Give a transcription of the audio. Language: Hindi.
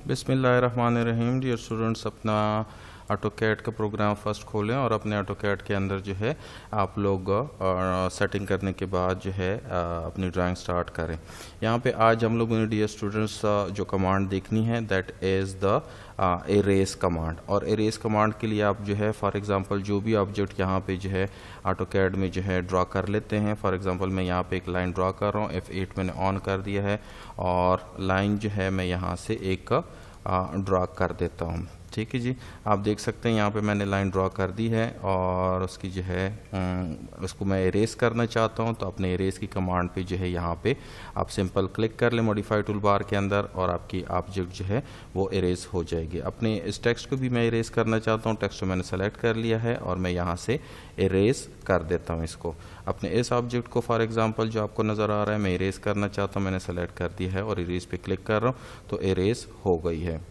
बिस्मिल्लाहिर्रहमानिर्रहीम। डियर स्टूडेंट्स, अपना ऑटोकैड का प्रोग्राम फर्स्ट खोलें और अपने ऑटोकैड के अंदर जो है आप लोग सेटिंग करने के बाद जो है अपनी ड्राइंग स्टार्ट करें। यहाँ पे आज हम लोगों ने डियर स्टूडेंट्स जो कमांड देखनी है that is the arrays command. और एरेज कमांड के लिए आप जो है फॉर एग्जांपल जो भी ऑब्जेक्ट यहाँ पे जो है ऑटोकैड में जो है ड्रा कर लेते हैं। फॉर एग्जांपल मैं यहाँ पे एक लाइन ड्रा कर रहा हूँ, F8 मैंने ऑन कर दिया है और लाइन जो है मैं यहाँ से एक ड्रा कर देता हूँ। ठीक है जी, आप देख सकते हैं यहाँ पे मैंने लाइन ड्रा कर दी है और उसकी जो है उसको मैं इरेज करना चाहता हूँ। तो अपने इरेज की कमांड पे जो है यहाँ पे आप सिंपल क्लिक कर लें मॉडिफाई टूल बार के अंदर और आपकी ऑब्जेक्ट जो है वो इरेज हो जाएगी। अपने इस टेक्स्ट को भी मैं इरेज करना चाहता हूँ, टेक्स्ट को मैंने सेलेक्ट कर लिया है और मैं यहाँ से इरेज कर देता हूँ इसको। अपने इस ऑब्जेक्ट को फॉर एग्जांपल जो आपको नज़र आ रहा है मैं इरेज करना चाहता हूँ, मैंने सेलेक्ट कर दिया है और इरेज पे क्लिक कर रहा हूँ तो इरेज हो गई है।